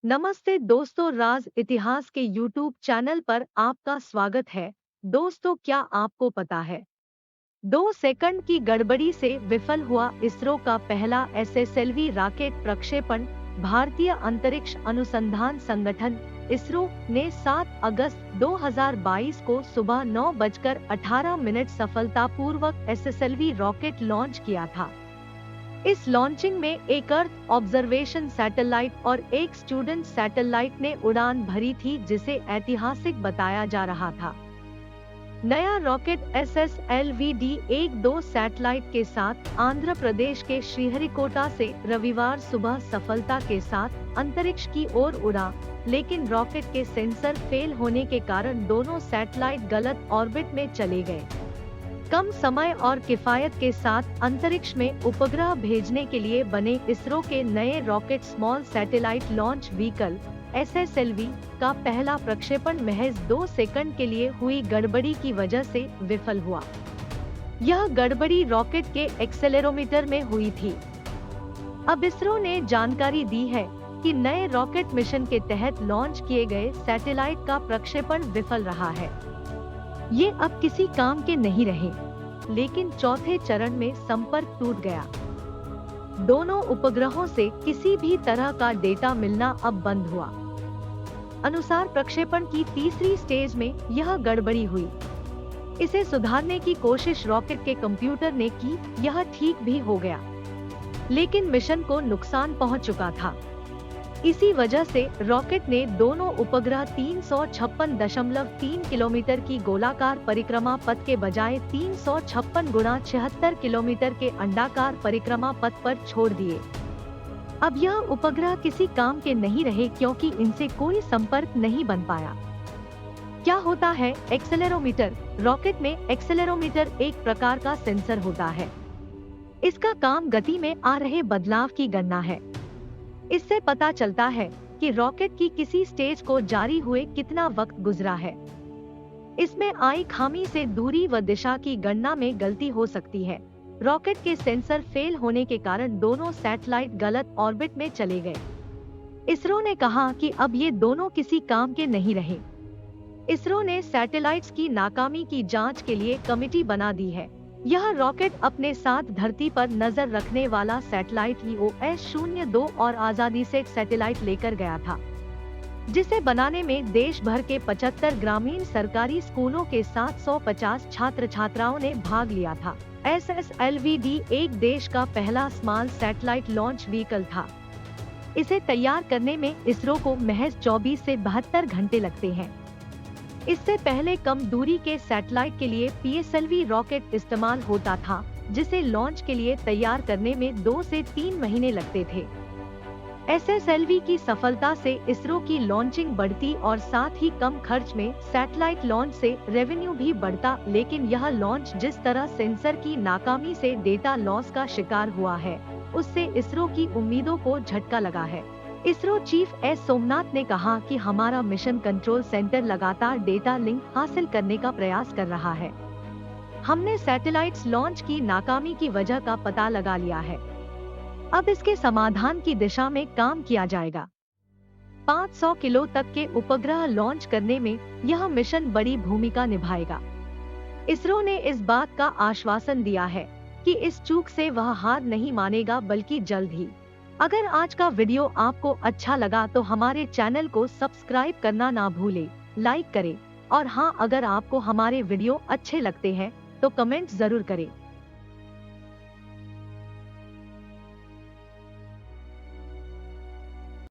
नमस्ते दोस्तों, राज इतिहास के यूट्यूब चैनल पर आपका स्वागत है। दोस्तों, क्या आपको पता है 2 सेकंड की गड़बड़ी से विफल हुआ इसरो का पहला एसएसएलवी रॉकेट प्रक्षेपण। भारतीय अंतरिक्ष अनुसंधान संगठन इसरो ने 7 अगस्त 2022 को सुबह 9:18 सफलतापूर्वक एसएसएलवी रॉकेट लॉन्च किया था। इस लॉन्चिंग में एक अर्थ ऑब्जर्वेशन सैटेलाइट और एक स्टूडेंट सैटेलाइट ने उड़ान भरी थी, जिसे ऐतिहासिक बताया जा रहा था। नया रॉकेट SSLV-D-12 सैटेलाइट के साथ आंध्र प्रदेश के श्रीहरिकोटा से रविवार सुबह सफलता के साथ अंतरिक्ष की ओर उड़ा, लेकिन रॉकेट के सेंसर फेल होने के कारण दोनों सैटेलाइट गलत ऑर्बिट में चले गए। कम समय और किफायत के साथ अंतरिक्ष में उपग्रह भेजने के लिए बने इसरो के नए rocket small satellite launch vehicle SSLV का पहला प्रक्षेपण महज 2 सेकंड के लिए हुई गड़बड़ी की वजह से विफल हुआ। यह गड़बड़ी रॉकेट के एक्सेलेरोमीटर में हुई थी। अब इसरो ने जानकारी दी है कि नए रॉकेट मिशन के तहत लॉन्च किए गए सैटेलाइट का प्रक्षेपण विफल रहा है। ये अब किसी काम के नहीं रहे, लेकिन चौथे चरण में संपर्क टूट गया। दोनों उपग्रहों से किसी भी तरह का डेटा मिलना अब बंद हुआ। अनुसार प्रक्षेपण की तीसरी स्टेज में यह गड़बड़ी हुई। इसे सुधारने की कोशिश रॉकेट के कंप्यूटर ने की। यह ठीक भी हो गया, लेकिन मिशन को नुकसान पहुंच चुका था। इसी वजह से रॉकेट ने दोनों उपग्रह 356.3 किलोमीटर की गोलाकार परिक्रमा पथ के बजाय 356 गुणा 76 किलोमीटर के अंडाकार परिक्रमा पथ पर छोड़ दिए। अब यह उपग्रह किसी काम के नहीं रहे, क्योंकि इनसे कोई संपर्क नहीं बन पाया। क्या होता है एक्सेलेरोमीटर? रॉकेट में एक्सेलेरोमीटर एक प्रकार का सेंसर होता है। इसका काम गति में आ रहे बदलाव की गणना है। इससे पता चलता है कि रॉकेट की किसी स्टेज को जारी हुए कितना वक्त गुजरा है। इसमें आई खामी से दूरी व दिशा की गणना में गलती हो सकती है। रॉकेट के सेंसर फेल होने के कारण दोनों सैटेलाइट गलत ऑर्बिट में चले गए। इसरो ने कहा कि अब ये दोनों किसी काम के नहीं रहे। इसरो ने सैटेलाइट्स की नाकामी की जांच के लिए कमेटी बना दी है। यह रॉकेट अपने साथ धरती पर नजर रखने वाला सैटेलाइट EOS-02 और आजादी सेट सैटेलाइट लेकर गया था, जिसे बनाने में देश भर के 75 ग्रामीण सरकारी स्कूलों के 750 छात्र छात्राओं ने भाग लिया था। SSLV-D एक देश का पहला स्मॉल सैटेलाइट लॉन्च व्हीकल था। इसे तैयार करने में इसरो को महज 24 से 72 घंटे लगते हैं। इससे पहले कम दूरी के सैटेलाइट के लिए PSLV रॉकेट इस्तेमाल होता था, जिसे लॉन्च के लिए तैयार करने में 2 से 3 महीने लगते थे। SSLV की सफलता से इसरो की लॉन्चिंग बढ़ती और साथ ही कम खर्च में सैटेलाइट लॉन्च से रेवेन्यू भी बढ़ता, लेकिन यह लॉन्च जिस तरह सेंसर की नाकामी से डेटा लॉस का शिकार हुआ है, उससे इसरो की उम्मीदों को झटका लगा है। इसरो चीफ एस सोमनाथ ने कहा कि हमारा मिशन कंट्रोल सेंटर लगातार डेटा लिंक हासिल करने का प्रयास कर रहा है। हमने सैटेलाइट्स लॉन्च की नाकामी की वजह का पता लगा लिया है। अब इसके समाधान की दिशा में काम किया जाएगा। 500 किलो तक के उपग्रह लॉन्च करने में यह मिशन बड़ी भूमिका निभाएगा। इसरो ने इस बात का आश्वासन दिया है कि इस चूक से वह हार नहीं मानेगा, बल्कि जल्द ही। अगर आज का वीडियो आपको अच्छा लगा तो हमारे चैनल को सब्सक्राइब करना ना भूले, लाइक करें और हाँ, अगर आपको हमारे वीडियो अच्छे लगते हैं तो कमेंट जरूर करें।